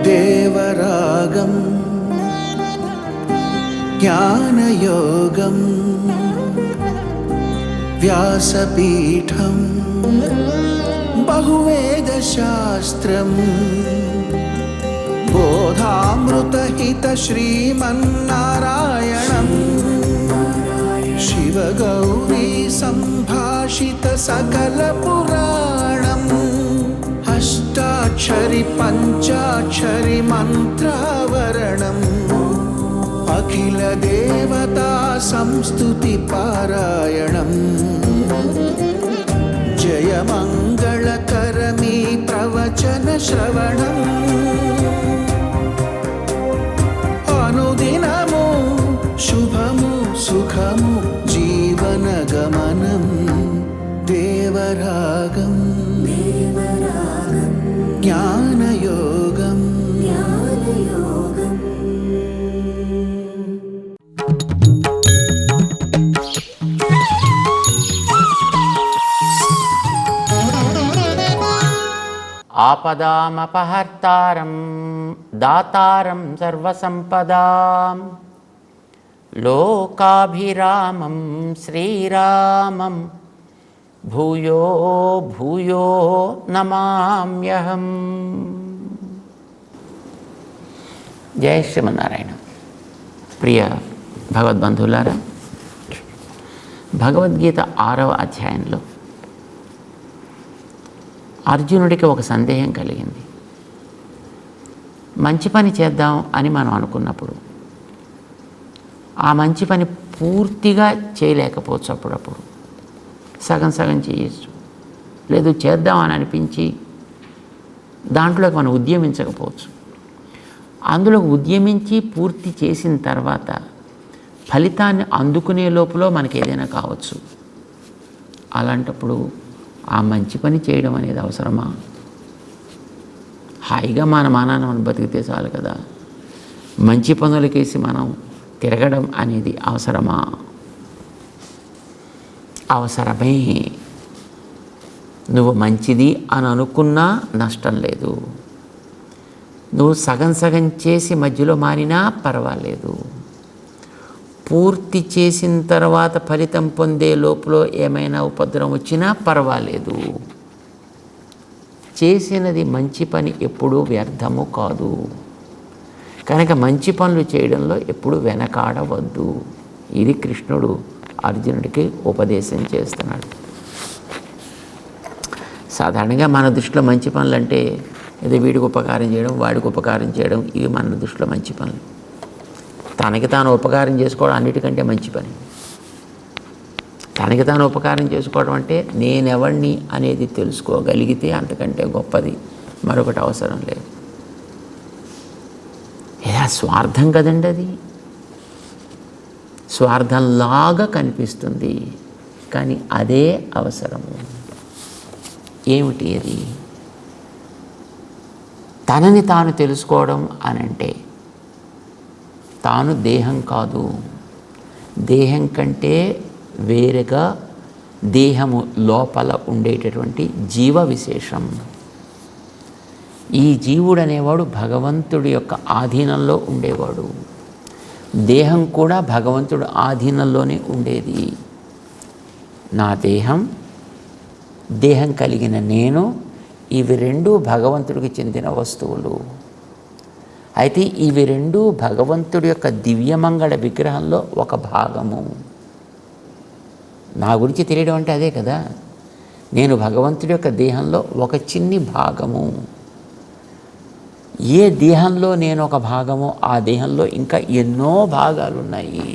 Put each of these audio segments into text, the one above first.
దేవరాగం జ్ఞానయోగం వ్యాసపీఠం బహువేదశాస్త్రం బోధామృతహిత శ్రీమన్నారాయణం శివగౌరీ సంభాషిత సకల పురాణం అష్టాక్షరి పంచాక్షరి మంత్రావరణం అఖిల దేవతా సంస్తుతి పారాయణం జయ మంగళకరమీ ప్రవచన శ్రవణం అనుదినము శుభము సుఖము జీవన గమనం దేవరాగం జ్ఞానయోగం ఆపదామపహర్తారం దాతారం సర్వసంపదాం లోకాభిరామం శ్రీరామం భూయో భూయో నమామ్యహం. జయ శ్రీమన్నారాయణ. ప్రియ భగవద్బంధువులారా, భగవద్గీత 6వ అధ్యాయంలో అర్జునుడికి ఒక సందేహం కలిగింది. మంచి పని చేద్దాం అని మనం అనుకున్నప్పుడు ఆ మంచి పని పూర్తిగా చేయలేకపోవచ్చు, అప్పుడప్పుడు సగం సగం చేయొచ్చు, లేదు చేద్దాం అని అనిపించి దాంట్లోకి మనం ఉద్యమించకపోవచ్చు. అందులో ఉద్యమించి పూర్తి చేసిన తర్వాత ఫలితాన్ని అందుకునే లోపల మనకి ఏదైనా కావచ్చు. అలాంటప్పుడు ఆ మంచి పని చేయడం అనేది అవసరమా? హాయిగా మన మానాన్ని మనం బతికితే చాలు కదా. మంచి పనులకేసి మనం తిరగడం అనేది అవసరమా? అవసరమే. నువ్వు మంచిది అని అనుకున్నా నష్టం లేదు. నువ్వు సగం సగం చేసి మధ్యలో మారినా పర్వాలేదు. పూర్తి చేసిన తర్వాత ఫలితం పొందే లోపల ఏమైనా ఉపద్రవం వచ్చినా పర్వాలేదు. చేసినది మంచి పని ఎప్పుడూ వ్యర్థము కాదు. కనుక మంచి పనులు చేయడంలో ఎప్పుడు వెనకాడవద్దు. ఇది కృష్ణుడు అర్జునుడికి ఉపదేశం చేస్తున్నాడు. సాధారణంగా మన దృష్టిలో మంచి పనులు అంటే ఏదో వీడికి ఉపకారం చేయడం, వాడికి ఉపకారం చేయడం, ఇవి మన దృష్టిలో మంచి పనులు. తనకి తాను ఉపకారం చేసుకోవడం అన్నిటికంటే మంచి పని. తనకి తాను ఉపకారం చేసుకోవడం అంటే నేనెవడిని అనేది తెలుసుకోగలిగితే అంతకంటే గొప్పది మరొకటి అవసరం లేదు. ఏదా స్వార్థం కదండి, అది స్వార్థంలాగా కనిపిస్తుంది, కానీ అదే అవసరము. ఏమిటి అది? తనని తాను తెలుసుకోవడం అనంటే తాను దేహం కాదు, దేహం కంటే వేరుగా దేహము లోపల ఉండేటటువంటి జీవ విశేషం. ఈ జీవుడు అనేవాడు భగవంతుడి యొక్క ఆధీనంలో ఉండేవాడు. దేహం కూడా భగవంతుడు ఆధీనంలోనే ఉండేది. నా దేహం, దేహం కలిగిన నేను, ఇవి రెండూ భగవంతుడికి చెందిన వస్తువులు. అయితే ఇవి రెండూ భగవంతుడి యొక్క దివ్యమంగళ విగ్రహంలో ఒక భాగము. నా గురించి తెలియడం అంటే అదే కదా. నేను భగవంతుడి యొక్క దేహంలో ఒక చిన్ని భాగము. ఏ దేహంలో నేను ఒక భాగమో ఆ దేహంలో ఇంకా ఎన్నో భాగాలు ఉన్నాయి.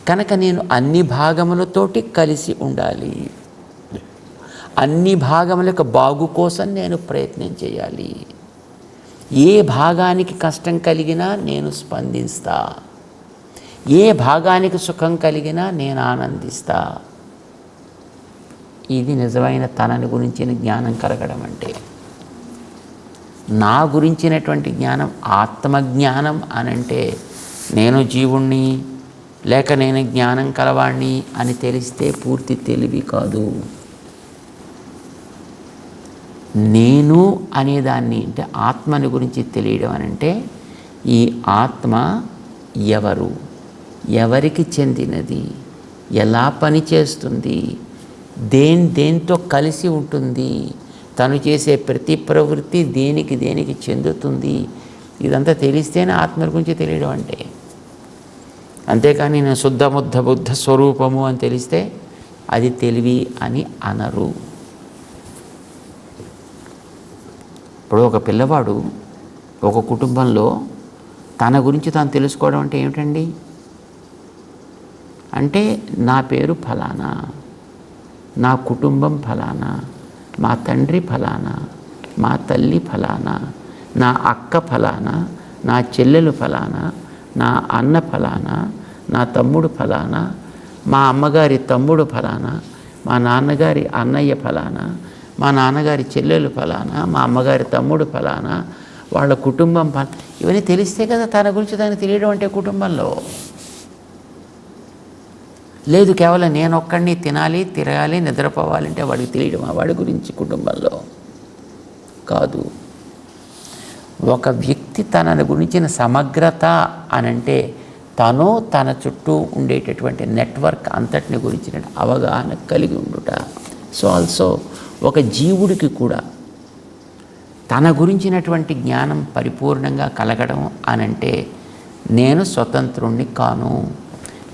కనుక నేను అన్ని భాగములతోటి కలిసి ఉండాలి. అన్ని భాగముల యొక్క బాగు కోసం నేను ప్రయత్నం చేయాలి. ఏ భాగానికి కష్టం కలిగినా నేను స్పందిస్తా, ఏ భాగానికి సుఖం కలిగినా నేను ఆనందిస్తా. ఇది నిజమైన తనని గురించిన జ్ఞానం కలగడం అంటే. నా గురించినటువంటి జ్ఞానం ఆత్మజ్ఞానం అనంటే నేను జీవుణ్ణి లేక నేను జ్ఞానం కలవాణ్ణి అని తెలిస్తే పూర్తి తెలివి కాదు. నేను అనేదాన్ని అంటే ఆత్మని గురించి తెలియడం అని అంటే ఈ ఆత్మ ఎవరు, ఎవరికి చెందినది, ఎలా పనిచేస్తుంది, దేంతో కలిసి ఉంటుంది, తను చేసే ప్రతి ప్రవృత్తి దేనికి చెందుతుంది, ఇదంతా తెలిస్తేనే ఆత్మ గురించి తెలియడం అంటే. అంతేకాని నేను శుద్ధ బుద్ధ స్వరూపము అని తెలిస్తే అది తెలివి అని అనరు. ఇప్పుడు ఒక పిల్లవాడు ఒక కుటుంబంలో తన గురించి తాను తెలుసుకోవడం అంటే ఏమిటండి? అంటే నా పేరు ఫలానా, నా కుటుంబం ఫలానా, మా తండ్రి ఫలానా, మా తల్లి ఫలానా, నా అక్క ఫలానా, నా చెల్లెలు ఫలానా, నా అన్న ఫలానా, నా తమ్ముడు ఫలానా, మా అమ్మగారి తమ్ముడు ఫలానా, మా నాన్నగారి అన్నయ్య ఫలానా, మా నాన్నగారి చెల్లెలు ఫలానా, మా అమ్మగారి తమ్ముడు ఫలానా, వాళ్ళ కుటుంబం ఇవన్నీ తెలిస్తే కదా తన గురించి దానికి తెలియడం అంటే కుటుంబంలో. లేదు కేవలం నేను ఒక్కడిని తినాలి, తిరగాలి, నిద్రపోవాలంటే వాడికి తెలియడమా వాడి గురించి కుటుంబంలో? కాదు. ఒక వ్యక్తి తన గురించిన సమగ్రత అనంటే తను తన చుట్టూ ఉండేటటువంటి నెట్వర్క్ అంతటిని గురించిన అవగాహన కలిగి ఉండుట. సో ఆల్సో ఒక జీవుడికి కూడా తన గురించినటువంటి జ్ఞానం పరిపూర్ణంగా కలగడం అనంటే నేను స్వతంత్రుణ్ణి కాను,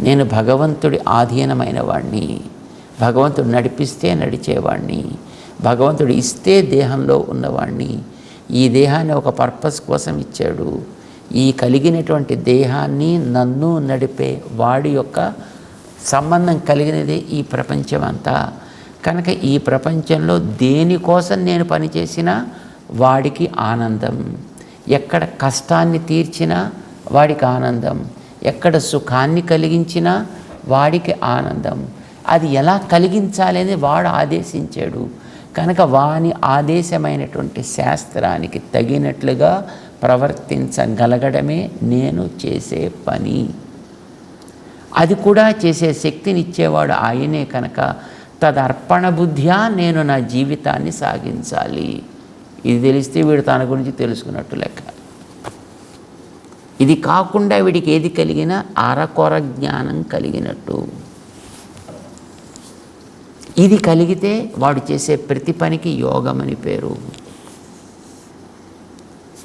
నేను భగవంతుడి ఆధీనమైన వాడిని, భగవంతుడు నడిపిస్తే నడిచేవాడిని, భగవంతుడు ఇస్తే దేహంలో ఉన్నవాడిని, ఈ దేహాన్ని ఒక పర్పస్ కోసం ఇచ్చాడు, ఈ కలిగినటువంటి దేహాన్ని నన్ను నడిపే వాడి యొక్క సంబంధం కలిగినదే ఈ ప్రపంచం అంతా. కనుక ఈ ప్రపంచంలో దేనికోసం నేను పనిచేసినా వాడికి ఆనందం, ఎక్కడ కష్టాన్ని తీర్చినా వాడికి ఆనందం, ఎక్కడ సుఖాన్ని కలిగించినా వాడికి ఆనందం. అది ఎలా కలిగించాలని వాడు ఆదేశించాడు. కనుక వాని ఆదేశమైనటువంటి శాస్త్రానికి తగినట్లుగా ప్రవర్తించగలగడమే నేను చేసే పని. అది కూడా చేసే శక్తినిచ్చేవాడు ఆయనే. కనుక తదర్పణ బుద్ధ్యా నేను నా జీవితాన్ని సాగించాలి. ఇది తెలిస్తే వీడు తన గురించి తెలుసుకున్నట్టు లెక్క. ఇది కాకుండా వీడికి ఏది కలిగినా అరకొర జ్ఞానం కలిగినట్టు. ఇది కలిగితే వాడు చేసే ప్రతి పనికి యోగమని పేరు.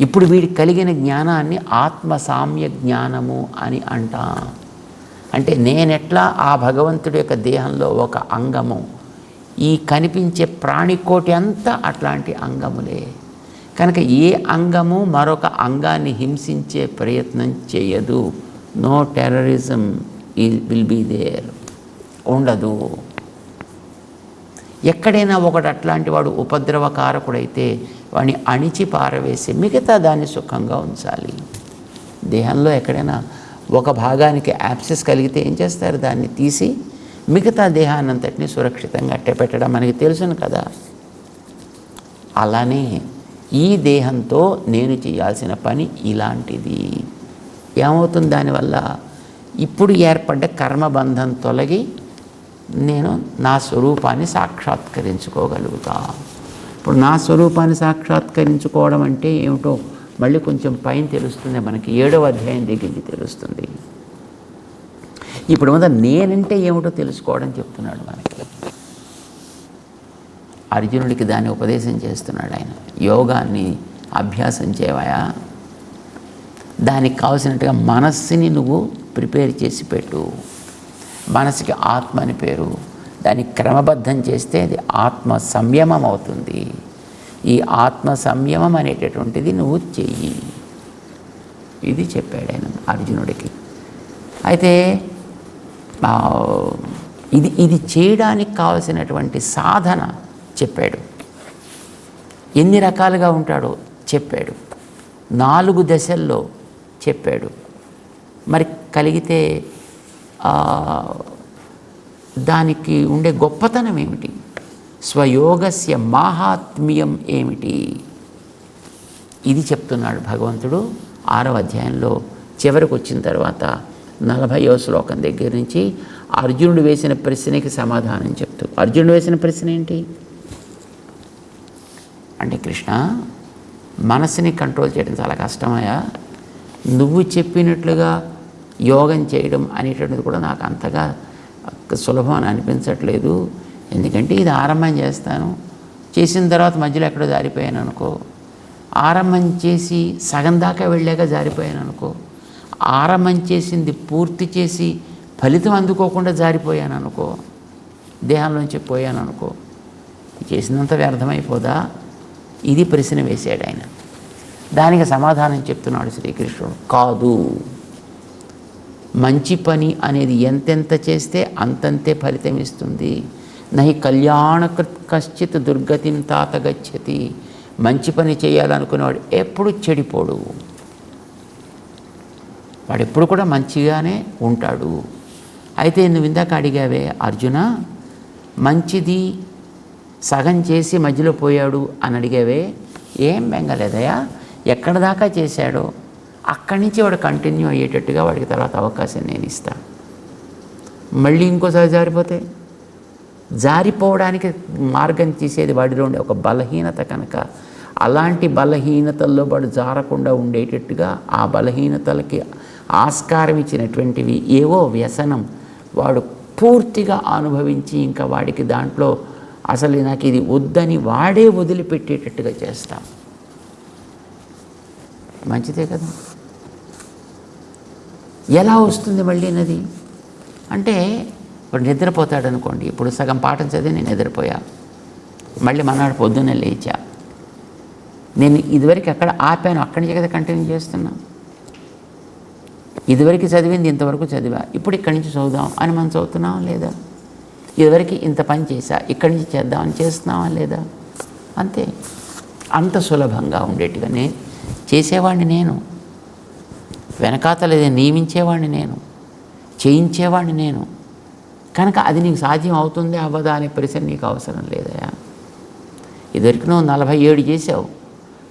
ఇప్పుడు వీడికి కలిగిన జ్ఞానాన్ని ఆత్మసామ్య జ్ఞానము అని అంటాం. అంటే నేనెట్లా ఆ భగవంతుడి యొక్క దేహంలో ఒక అంగము, ఈ కనిపించే ప్రాణికోటి అంతా అట్లాంటి అంగములే. కనుక ఏ అంగము మరొక అంగాన్ని హింసించే ప్రయత్నం చేయదు. No terrorism will be there, ఉండదు. ఎక్కడైనా ఒకటి అట్లాంటి వాడు ఉపద్రవకారకుడైతే వాడిని అణిచి పారవేసి మిగతా దాన్ని సుఖంగా ఉంచాలి. దేహంలో ఎక్కడైనా ఒక భాగానికి యాప్సెస్ కలిగితే ఏం చేస్తారు? దాన్ని తీసి మిగతా దేహాన్నంతటిని సురక్షితంగా అట్టపెట్టడం మనకి తెలుసును కదా. అలానే ఈ దేహంతో నేను చేయాల్సిన పని ఇలాంటిది. ఏమవుతుంది దానివల్ల? ఇప్పుడు ఏర్పడ్డ కర్మబంధం తొలగి నేను నా స్వరూపాన్ని సాక్షాత్కరించుకోగలుగుతా. ఇప్పుడు నా స్వరూపాన్ని సాక్షాత్కరించుకోవడం అంటే ఏమిటో మళ్ళీ కొంచెం పైన తెలుస్తుంది మనకి. 7వ అధ్యాయం దగ్గరికి తెలుస్తుంది. ఇప్పుడు మొదట నేనంటే ఏమిటో తెలుసుకోవడం చెప్తున్నాడు మనకి. అర్జునుడికి దాన్ని ఉపదేశం చేస్తున్నాడు ఆయన. యోగాన్ని అభ్యాసం చేయవయా, దానికి కావాల్సినట్టుగా మనస్సుని నువ్వు ప్రిపేర్ చేసి పెట్టు. మనసుకి ఆత్మ అని పేరు. దాన్ని క్రమబద్ధం చేస్తే అది ఆత్మ సంయమం అవుతుంది. ఈ ఆత్మ సంయమం అనేటటువంటిది నువ్వు చెయ్యి. ఇది చెప్పాడు ఆయన అర్జునుడికి. అయితే ఇది చేయడానికి కావలసినటువంటి సాధన చెప్పాడు. ఎన్ని రకాలుగా ఉంటాడో చెప్పాడు. 4 దశల్లో చెప్పాడు. మరి కలిగితే దానికి ఉండే గొప్పతనం ఏమిటి? స్వయోగస్య మాహాత్మ్యం ఏమిటి? ఇది చెప్తున్నాడు భగవంతుడు 6వ అధ్యాయంలో చివరికి వచ్చిన తర్వాత 40వ శ్లోకం దగ్గర నుంచి అర్జునుడు వేసిన ప్రశ్నకి సమాధానం చెప్తూ. అర్జునుడు వేసిన ప్రశ్న ఏంటి? అంటే కృష్ణ, మనసుని కంట్రోల్ చేయడం చాలా కష్టమయ్యా. నువ్వు చెప్పినట్లుగా యోగం చేయడం అనేటువంటిది కూడా నాకు అంతగా సులభం అని అనిపించట్లేదు. ఎందుకంటే ఇది ఆరంభం చేస్తాను, చేసిన తర్వాత మధ్యలో ఎక్కడో జారిపోయాను అనుకో, ఆరంభం చేసి సగం దాకా వెళ్ళాక జారిపోయాను అనుకో, ఆరంభం చేసింది పూర్తి చేసి ఫలితం అందుకోకుండా జారిపోయాను అనుకో, దేహంలోంచి పోయాను అనుకో, చేసినంత వ్యర్థమైపోదా? ఇది ప్రశ్న వేశాడు ఆయన. దానికి సమాధానం చెప్తున్నాడు శ్రీకృష్ణుడు. కాదు, మంచి పని అనేది ఎంతెంత చేస్తే అంతంతే ఫలితం ఇస్తుంది. నహి కళ్యాణకృత్ కశ్చిత్ దుర్గతిం తాత గచ్చతి. మంచి పని చేయాలనుకునేవాడు ఎప్పుడు చెడిపోడు, వాడు ఎప్పుడు కూడా మంచిగానే ఉంటాడు. అయితే నువ్వు ఇందాక అడిగావే అర్జున, మంచిది సగం చేసి మధ్యలో పోయాడు అని అడిగావే, ఏం బెంగలేదయా. ఎక్కడ దాకా చేశాడో అక్కడి నుంచి వాడు కంటిన్యూ అయ్యేటట్టుగా వాడికి తర్వాత అవకాశం నేను ఇస్తాను. మళ్ళీ ఇంకోసారి జారిపోతే, జారిపోవడానికి మార్గం తీసేది వాడిలో ఉండే ఒక బలహీనత కనుక, అలాంటి బలహీనతల్లో వాడు జారకుండా ఉండేటట్టుగా ఆ బలహీనతలకి ఆస్కారం ఇచ్చినటువంటివి ఏవో వ్యసనం వాడు పూర్తిగా అనుభవించి ఇంకా వాడికి దాంట్లో అసలు నాకు ఇది వద్దని వాడే వదిలిపెట్టేటట్టుగా చేస్తాం. మంచిదే కదా. ఎలా వస్తుంది మళ్ళీ నది అంటే, ఇప్పుడు నిద్రపోతాడు అనుకోండి. ఇప్పుడు సగం పాఠం చదివి నేను నిద్రపోయా, మళ్ళీ మనాడు పొద్దున్నే లేచా, నేను ఇదివరకు ఎక్కడ ఆపాను అక్కడి నుంచి కదా కంటిన్యూ చేస్తున్నా. ఇదివరకు చదివింది ఇంతవరకు చదివా, ఇప్పుడు ఇక్కడి నుంచి చదువుదాం అని మనం చదువుతున్నామా లేదా? ఇదివరకు ఇంత పని చేశా, ఇక్కడి నుంచి చేద్దామని చేస్తున్నావా లేదా? అంతే. అంత సులభంగా ఉండేట్టుగానే చేసేవాడిని నేను, వెనకాతలేదే నియమించేవాడిని నేను, చేయించేవాడిని నేను. కనుక అది నీకు సాధ్యం అవుతుంది అవ్వదా అనే ప్రశ్న నీకు అవసరం లేదయా. ఇదివరకు నువ్వు 47 చేసావు,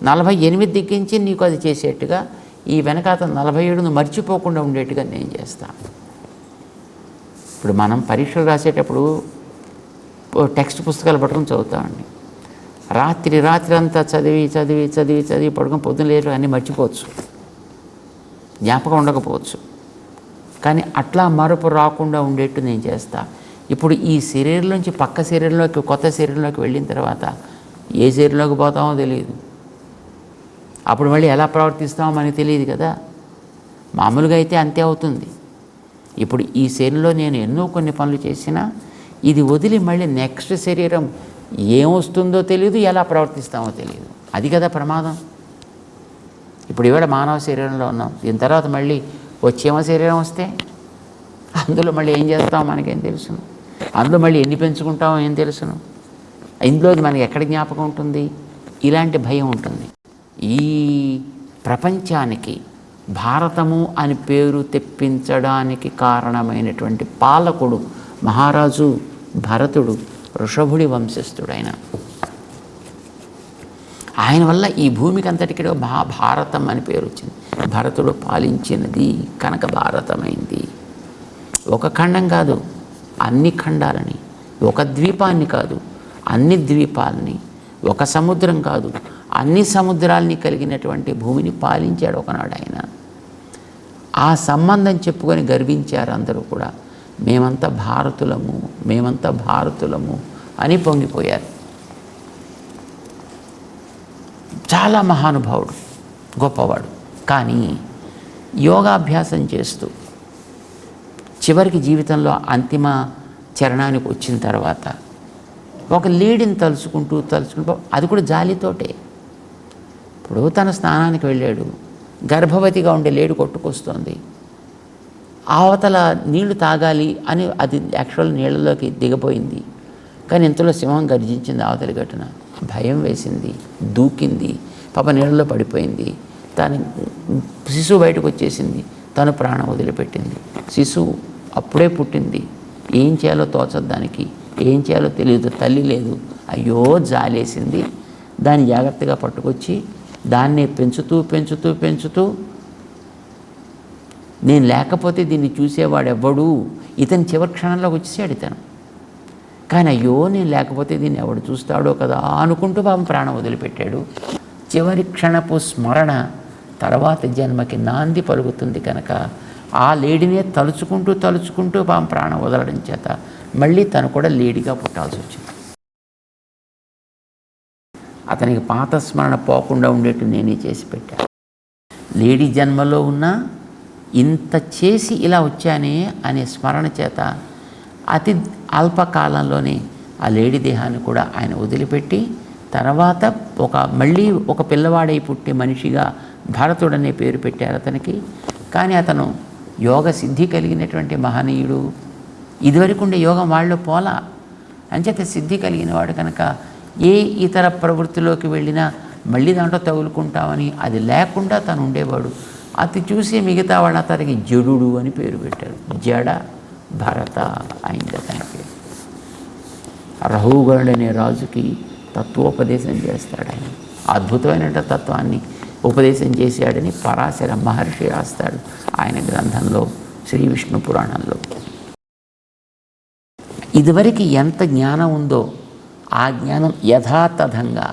48 దిగ్గించి నీకు అది చేసేట్టుగా ఈ వెనకాత 47 మర్చిపోకుండా ఉండేట్టుగా నేను చేస్తాను. ఇప్పుడు మనం పరీక్షలు రాసేటప్పుడు టెక్స్ట్ పుస్తకాలు పట్టుకొని చదువుతామండి. రాత్రి అంతా చదివి పడుకొని పొద్దున లేరు అన్నీ మర్చిపోవచ్చు, జ్ఞాపకం ఉండకపోవచ్చు. కానీ అట్లా మరపు రాకుండా ఉండేట్టు నేను చేస్తా. ఇప్పుడు ఈ శరీరంలోంచి పక్క శరీరంలోకి కొత్త శరీరంలోకి వెళ్ళిన తర్వాత ఏ శరీరంలోకి పోతామో తెలియదు, అప్పుడు మళ్ళీ ఎలా ప్రవర్తిస్తామో మనకి తెలియదు కదా. మామూలుగా అయితే అంతే అవుతుంది. ఇప్పుడు ఈ శరీరంలో నేను ఎన్నో కొన్ని పనులు చేసినా ఇది వదిలి మళ్ళీ నెక్స్ట్ శరీరం ఏమొస్తుందో తెలియదు, ఎలా ప్రవర్తిస్తామో తెలియదు. అది కదా ప్రమాదం. ఇప్పుడు ఇవాళ మానవ శరీరంలో ఉన్నాం, దీని తర్వాత మళ్ళీ వచ్చేమో శరీరం వస్తే అందులో మళ్ళీ ఏం చేస్తామో మనకేం తెలుసును, అందులో మళ్ళీ ఎన్ని పెంచుకుంటామో ఏం తెలుసును, ఇందులో మనకి ఎక్కడ జ్ఞాపకం ఉంటుంది, ఇలాంటి భయం ఉంటుంది. ఈ ప్రపంచానికి భారతము అని పేరు తెప్పించడానికి కారణమైనటువంటి పాలకుడు మహారాజు భరతుడు, వృషభుడి వంశస్థుడైన ఆయన వల్ల ఈ భూమికి అంతటికీ భారతం అని పేరు వచ్చింది. భరతుడు పాలించినది కనుక భారతమైంది. ఒక ఖండం కాదు, అన్ని ఖండాలని, ఒక ద్వీపాన్ని కాదు, అన్ని ద్వీపాలని, ఒక సముద్రం కాదు, అన్ని సముద్రాలని కలిగినటువంటి భూమిని పాలించాడు ఒకనాడు ఆయన. ఆ సంబంధం చెప్పుకొని గర్వించారు అందరూ కూడా. మేమంతా భారతులము అని పొంగిపోయారు. చాలా మహానుభావుడు, గొప్పవాడు. కానీ యోగాభ్యాసం చేస్తూ చివరికి జీవితంలో అంతిమ చరణానికి వచ్చిన తర్వాత ఒక లేడీని తలుచుకుంటూ అది కూడా జాలితోటే. ఇప్పుడు తన స్నానానికి వెళ్ళాడు, గర్భవతిగా ఉండే లేడి కొట్టుకొస్తోంది, అవతల నీళ్లు తాగాలి అని అది యాక్చువల్ నీళ్ళలోకి దిగబోయింది. కానీ ఇంతలో సింహం గర్జించింది అవతలి గట్టున, భయం వేసింది, దూకింది, పాప నీళ్ళలో పడిపోయింది. తను శిశువు బయటకు వచ్చేసింది, తను ప్రాణం వదిలిపెట్టింది. శిశువు అప్పుడే పుట్టింది, ఏం చేయాలో తోచదు దానికి, ఏం చేయాలో తెలియదు, తల్లి లేదు. అయ్యో జాలేసింది. దాన్ని జాగ్రత్తగా పట్టుకొచ్చి దాన్నే పెంచుతూ నేను లేకపోతే దీన్ని చూసేవాడెవ్వడు, ఇతని చివరి క్షణంలోకి వచ్చేసాడు. కానీ అయ్యో నేను లేకపోతే దీన్ని ఎవడు చూస్తాడో కదా అనుకుంటూ పాపం ప్రాణం వదిలిపెట్టాడు. చివరి క్షణపు స్మరణ తర్వాత జన్మకి నాంది పలుకుతుంది కనుక ఆ లేడీనే తలుచుకుంటూ పాపం ప్రాణం వదలడం చేత మళ్ళీ తను కూడా లేడీగా పుట్టాల్సి వచ్చింది. అతనికి పాత స్మరణ పోకుండా ఉండేట్టు నేనే చేసి పెట్టాను. లేడీ జన్మలో ఉన్న ఇంత చేసి ఇలా వచ్చానే అనే స్మరణ చేత అతి అల్పకాలంలోనే ఆ లేడీ దేహాన్ని కూడా ఆయన వదిలిపెట్టి తర్వాత మళ్ళీ ఒక పిల్లవాడై పుట్టి మనిషిగా భరతుడనే పేరు పెట్టారు అతనికి. కానీ అతను యోగ సిద్ధి కలిగినటువంటి మహనీయుడు. ఇదివరకు ఉండే యోగం వాళ్ళు పోలా, అంచేత సిద్ధి కలిగిన వాడు కనుక ఏ ఇతర ప్రవృత్తిలోకి వెళ్ళినా మళ్ళీ దాంట్లో తగులుకుంటామని అది లేకుండా తను ఉండేవాడు. అది చూసి మిగతా వాళ్ళు అతనికి జడుడు అని పేరు పెట్టారు. జడ భరత అయింది అతని పేరు. రహుగణుడు అనే రాజుకి తత్వోపదేశం చేస్తాడు ఆయన. అద్భుతమైన తత్వాన్ని ఉపదేశం చేశాడని పరాశర మహర్షి రాస్తాడు ఆయన గ్రంథంలో శ్రీ విష్ణు పురాణంలో. ఇదివరకు ఎంత జ్ఞానం ఉందో ఆ జ్ఞానం యథాతథంగా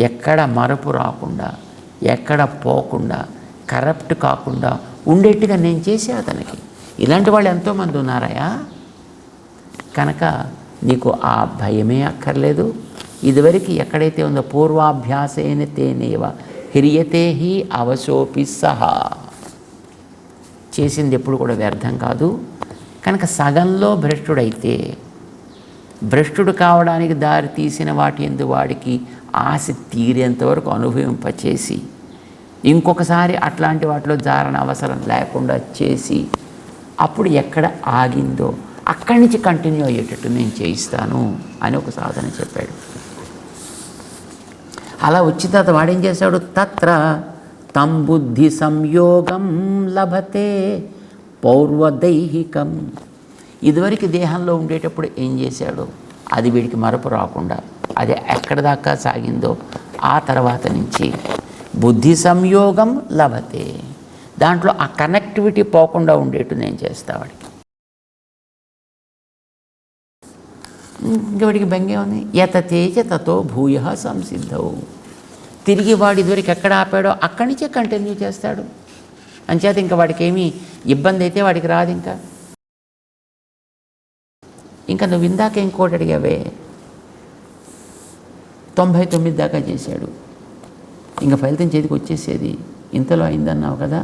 ఎక్కడ మరపు రాకుండా ఎక్కడ పోకుండా కరప్ట్ కాకుండా ఉండేట్టుగా నేను చేసే అతనికి. ఇలాంటి వాళ్ళు ఎంతోమంది ఉన్నారయా. కనుక నీకు ఆ భయమే అక్కర్లేదు. ఇదివరకు ఎక్కడైతే ఉందో పూర్వాభ్యాసేన తేనేవ హ్రియతే హి అవశోపి సహా, చేసింది ఎప్పుడు కూడా వ్యర్థం కాదు. కనుక సగంలో భ్రష్టుడైతే భ్రష్టుడు కావడానికి దారి తీసిన వాటి యందు వాడికి ఆశ తీరేంతవరకు అనుభవింపచేసి ఇంకొకసారి అట్లాంటి వాటిలో జారణ అవసరం లేకుండా చేసి అప్పుడు ఎక్కడ ఆగిందో అక్కడి నుంచి కంటిన్యూ అయ్యేటట్టు నేను చేయిస్తాను అని ఒక సాధన చెప్పాడు. అలా వచ్చిన తర్వాత వాడేం చేశాడు, తత్ర తం బుద్ధి సంయోగం లభతే పౌర్వదైహికం. ఇదివరకు దేహంలో ఉండేటప్పుడు ఏం చేశాడు అది వీడికి మరపు రాకుండా అది ఎక్కడ దాకా సాగిందో ఆ తర్వాత నుంచి బుద్ధి సంయోగం లభతే, దాంట్లో ఆ కనెక్టివిటీ పోకుండా ఉండేట్టు నేను చేస్తా వాడికి. ఇంకా వాడికి బెంగే ఉంది. యత తేజ తతో భూయ సంసిద్ధవు. తిరిగి వాడు ఇదివరకు ఎక్కడ ఆపాడో అక్కడి నుంచే కంటిన్యూ చేస్తాడు. అంచేత ఇంకా వాడికి ఏమీ ఇబ్బంది అయితే వాడికి రాదు. ఇంకా నువ్వు ఇందాక ఇంకోటి అడిగావే, 99 దాకా చేశాడు, ఇంకా ఫలితం చేతికి వచ్చేసేది, ఇంతలో అయిందన్నావు కదా.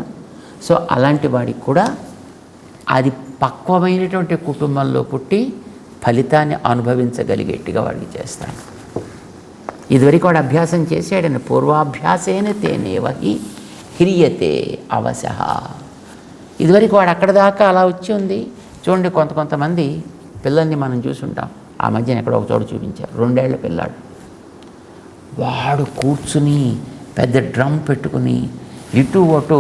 సో అలాంటి వాడికి కూడా అది పక్వమైనటువంటి కుటుంబంలో పుట్టి ఫలితాన్ని అనుభవించగలిగేట్టుగా వాడికి చేస్తాను. ఇదివరకు వాడు అభ్యాసం చేశాడని పూర్వాభ్యాసేన తేనేవహి హ్రియతే అవశః. ఇదివరకు వాడు అక్కడ దాకా అలా వచ్చి ఉంది. చూడండి, కొంతమంది పిల్లల్ని మనం చూసుంటాం. ఆ మధ్యన ఎక్కడో ఒక చోటు చూపించారు, 2 ఏళ్ల పిల్లాడు. వాడు కూర్చుని పెద్ద డ్రమ్ పెట్టుకుని ఇటు అటు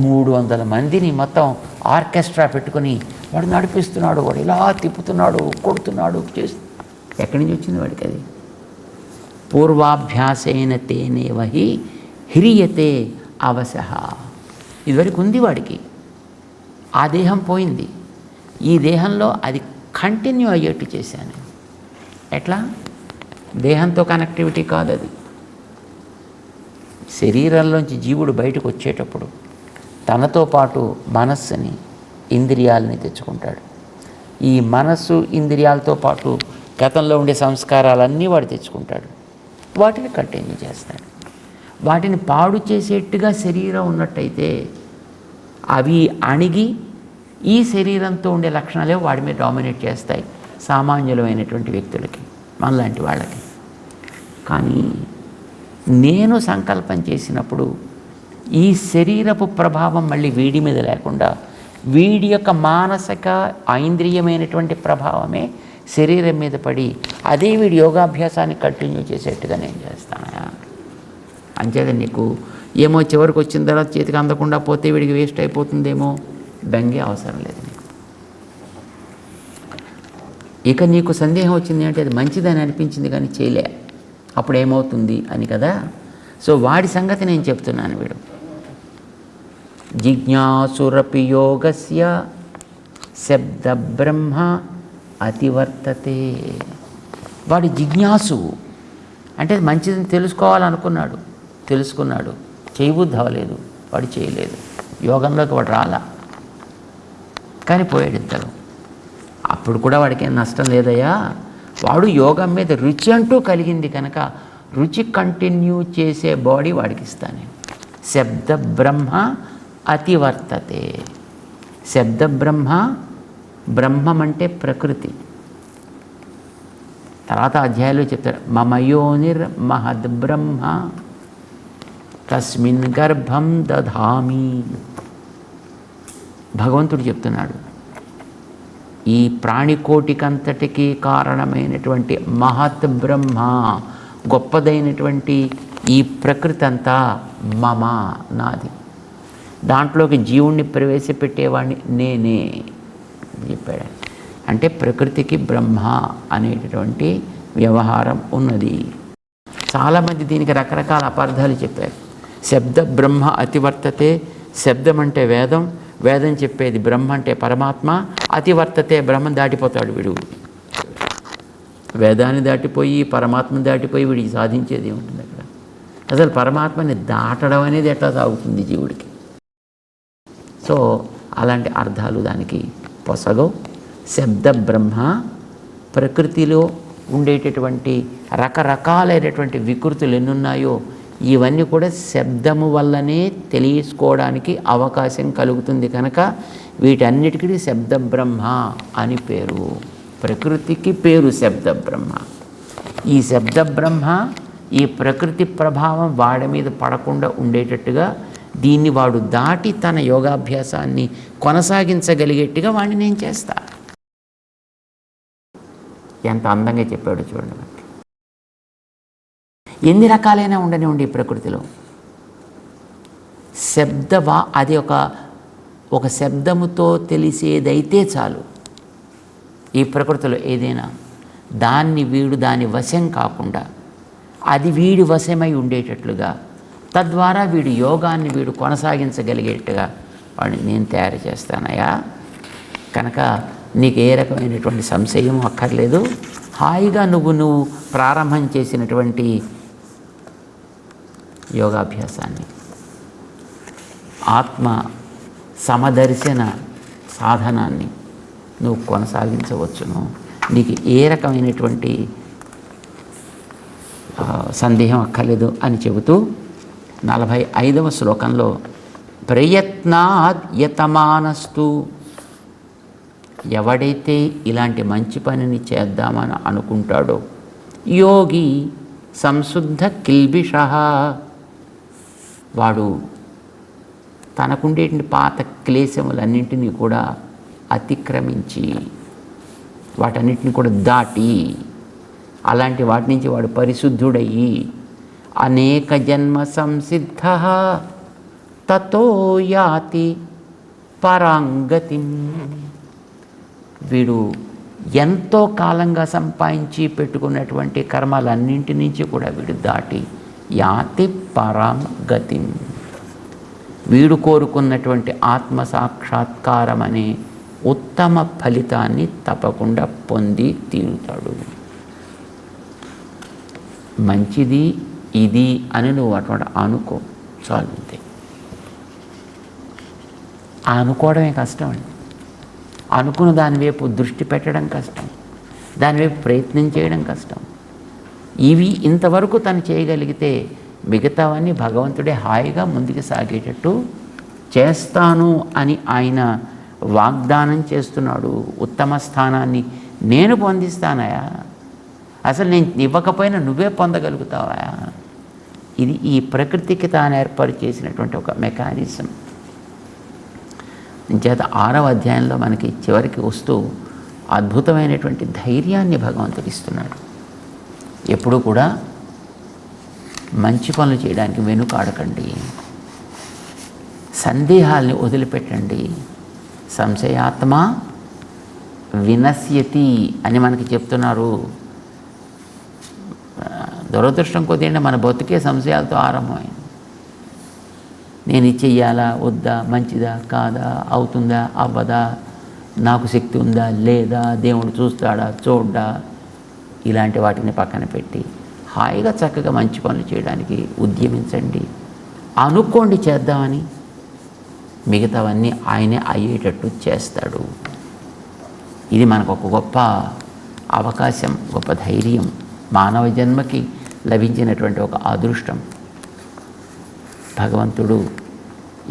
300 మందిని మొత్తం ఆర్కెస్ట్రా పెట్టుకుని వాడు నడిపిస్తున్నాడు. వాడు ఇలా తిప్పుతున్నాడు, కొడుతున్నాడు, ఎక్కడి నుంచి వచ్చింది వాడికి అది? పూర్వాభ్యాసేన తేనేవహి హ్రియతే అవశః. ఇదివరకు ఉంది వాడికి, ఆ దేహం పోయింది, ఈ దేహంలో అది కంటిన్యూ అయ్యేట్టు చేశాను. ఎట్లా? దేహంతో కనెక్టివిటీ కాదు అది. శరీరంలోంచి జీవుడు బయటకు వచ్చేటప్పుడు తనతో పాటు మనస్సుని ఇంద్రియాలని తెచ్చుకుంటాడు. ఈ మనస్సు ఇంద్రియాలతో పాటు గతంలో ఉండే సంస్కారాలన్నీ వాడు తెచ్చుకుంటాడు. వాటిని కంటిన్యూ చేస్తాడు. వాటిని పాడు చేసేట్టుగా శరీరం ఉన్నట్టయితే అవి అణిగి ఈ శరీరంతో ఉండే లక్షణాలే వాడి మీద డామినేట్ చేస్తాయి సామాన్యులమైనటువంటి వ్యక్తులకి, మనలాంటి వాళ్ళకి. కానీ నేను సంకల్పం చేసినప్పుడు ఈ శరీరపు ప్రభావం మళ్ళీ వీడి మీద లేకుండా వీడి యొక్క మానసిక ఐంద్రియమైనటువంటి ప్రభావమే శరీరం మీద పడి అదే వీడి యోగాభ్యాసాన్ని కంటిన్యూ చేసేట్టుగా నేను చేస్తాను. అంచేత నీకు ఏమో చివరికి వచ్చిన తర్వాత చేతికి అందకుండా పోతే వీడికి వేస్ట్ అయిపోతుందేమో, బెంగే అవసరం లేదు నీకు. ఇక నీకు సందేహం వచ్చింది అంటే అది మంచిదని అనిపించింది కానీ చేయలే, అప్పుడు ఏమవుతుంది అని కదా. సో వాడి సంగతి నేను చెప్తున్నాను. వీడు జిజ్ఞాసురపి యోగస్య శబ్ద బ్రహ్మ అతివర్తతే. వాడు జిజ్ఞాసు, అంటే మంచిదని తెలుసుకున్నాడు, చేయబుద్ధి అవ్వలేదు, వాడు చేయలేదు, యోగంలోకి వాడు రాలా, కానీ పోయాడు ఇంతలో. అప్పుడు కూడా వాడికి ఏం నష్టం లేదయ్యా, వాడు యోగం మీద రుచి అంటూ కలిగింది కనుక రుచి కంటిన్యూ చేసే బాడీ వాడికి ఇస్తాను. శబ్ద బ్రహ్మ అతివర్తతే. శబ్ద బ్రహ్మం అంటే ప్రకృతి. తర్వాత అధ్యాయంలో చెప్తారు, మమయోనిర్ మహద్ బ్రహ్మ తస్మిన్ గర్భం దధామి. భగవంతుడు చెప్తున్నాడు, ఈ ప్రాణికోటికంతటికీ కారణమైనటువంటి మహత్ బ్రహ్మ, గొప్పదైనటువంటి ఈ ప్రకృతి అంతా మమ, నాది. దాంట్లోకి జీవుణ్ణి ప్రవేశపెట్టేవాడిని నేనే చెప్పాడు. అంటే ప్రకృతికి బ్రహ్మ అనేటటువంటి వ్యవహారం ఉన్నది. చాలామంది దీనికి రకరకాల అపార్థాలు చెప్పారు. శబ్ద బ్రహ్మ అతివర్తతే, శబ్దం అంటే వేదం, వేదం చెప్పేది బ్రహ్మ అంటే పరమాత్మ, అతివర్తతే బ్రహ్మం దాటిపోతాడు వీడు. వేదాన్ని దాటిపోయి పరమాత్మని దాటిపోయి వీడికి సాధించేది ఏముంటుంది అక్కడ? అసలు పరమాత్మని దాటడం అనేది ఎట్లా సాగుతుంది జీవుడికి? సో అలాంటి అర్థాలు దానికి పొసగవు. శబ్ద బ్రహ్మ, ప్రకృతిలో ఉండేటటువంటి రకరకాలైనటువంటి వికృతులు ఎన్నున్నాయో ఇవన్నీ కూడా శబ్దము వల్లనే తెలుసుకోవడానికి అవకాశం కలుగుతుంది కనుక వీటన్నిటికీ శబ్ద బ్రహ్మ అని పేరు. ప్రకృతికి పేరు శబ్ద బ్రహ్మ. ఈ శబ్ద బ్రహ్మ ఈ ప్రకృతి ప్రభావం వాడి మీద పడకుండా ఉండేటట్టుగా దీన్ని వాడు దాటి తన యోగాభ్యాసాన్ని కొనసాగించగలిగేట్టుగా వాడిని నేను చేస్తా. ఎంత అందంగా చెప్పాడు చూడండి. ఎన్ని రకాలైన ఉండనివ్వండి ఈ ప్రకృతిలో, అది ఒక శబ్దముతో తెలిసేదైతే చాలు. ఈ ప్రకృతిలో ఏదైనా దాని వశం కాకుండా అది వీడి వశమై ఉండేటట్లుగా, తద్వారా వీడి యోగాన్ని వీడు కొనసాగించగలిగేట్టుగా వాడిని నేను తయారు చేస్తానయ్యా. కనుక నీకు ఏ రకమైనటువంటి సంశయం అక్కర్లేదు. హాయిగా నువ్వు ప్రారంభం చేసినటువంటి యోగాభ్యాసాన్ని, ఆత్మ సమదర్శన సాధనాన్ని నువ్వు కొనసాగించవచ్చును. నీకు ఏ రకమైనటువంటి సందేహం అక్కర్లేదు అని చెబుతూ 45వ శ్లోకంలో ప్రయత్నాద్ యతమానస్తు, ఎవడైతే ఇలాంటి మంచి పనిని చేద్దామని అనుకుంటాడో, యోగి సంశుద్ధ కిల్బిష, వాడు తనకుండేటువంటి పాత క్లేశములన్నింటినీ కూడా అతిక్రమించి వాటన్నిటిని కూడా దాటి, అలాంటి వాటి నుంచి వాడు పరిశుద్ధుడయ్యి అనేక జన్మ సంసిద్ధ తతో యాతి పరాంగతిం, వీడు ఎంతో కాలంగా సంపాదించి పెట్టుకున్నటువంటి కర్మలన్నింటి నుంచి కూడా వీడు దాటి యాతి పరాంగతిం, వీడు కోరుకున్నటువంటి ఆత్మసాక్షాత్కారం అనే ఉత్తమ ఫలితాన్ని తప్పకుండా పొంది తీరుతాడు. మంచిది ఇది అని నువ్వు అటువంటి అనుకో చాలు. అంతే. అనుకోవడమే కష్టం అండి. అనుకున్న దానివైపు దృష్టి పెట్టడం కష్టం, దానివైపు ప్రయత్నం చేయడం కష్టం. ఇవి ఇంతవరకు తను చేయగలిగితే మిగతావన్నీ భగవంతుడే హాయిగా ముందుకు సాగేటట్టు చేస్తాను అని ఆయన వాగ్దానం చేస్తున్నాడు. ఉత్తమ స్థానాన్ని నేను పొందిస్తానయా, అసలు నేను ఇవ్వకపోయినా నువ్వే పొందగలుగుతావా. ఇది ఈ ప్రకృతికి తాను ఏర్పాటు చేసినటువంటి ఒక మెకానిజం. చేత 6వ అధ్యాయంలో మనకి చివరికి వస్తూ అద్భుతమైనటువంటి ధైర్యాన్ని భగవంతుడు ఇస్తున్నాడు. ఎప్పుడూ కూడా మంచి పనులు చేయడానికి వెనుకాడకండి, సందేహాల్ని వదిలిపెట్టండి. సంశయాత్మ వినశ్యతి అని మనకి చెప్తున్నారు. దురదృష్టం కొద్దిగా మన బతుకే సంశయాలతో ఆరంభమైంది. నేను ఇది చెయ్యాలా వద్దా, మంచిదా కాదా, అవుతుందా అవ్వదా, నాకు శక్తి ఉందా లేదా, దేవుడు చూస్తాడా చూడ్డా, ఇలాంటి వాటిని పక్కన పెట్టి హాయిగా చక్కగా మంచి పనులు చేయడానికి ఉద్యమించండి. అనుకోండి చేద్దామని, మిగతావన్నీ ఆయనే అయ్యేటట్టు చేస్తాడు. ఇది మనకు ఒక గొప్ప అవకాశం, గొప్ప ధైర్యం, మానవ జన్మకి లభించినటువంటి ఒక అదృష్టం. భగవంతుడు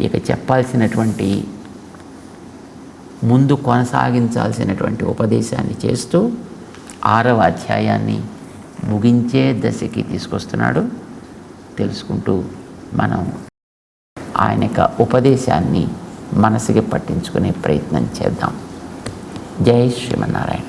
ఇక చెప్పాల్సినటువంటి, ముందు కొనసాగించాల్సినటువంటి ఉపదేశాన్ని చేస్తూ 6వ అధ్యాయాన్ని ముగించే దశకి తీసుకొస్తున్నాడు. తెలుసుకుంటూ మనం ఆయన యొక్క ఉపదేశాన్ని మనసుకి పట్టించుకునే ప్రయత్నం చేద్దాం. జై శ్రీమన్నారాయణ.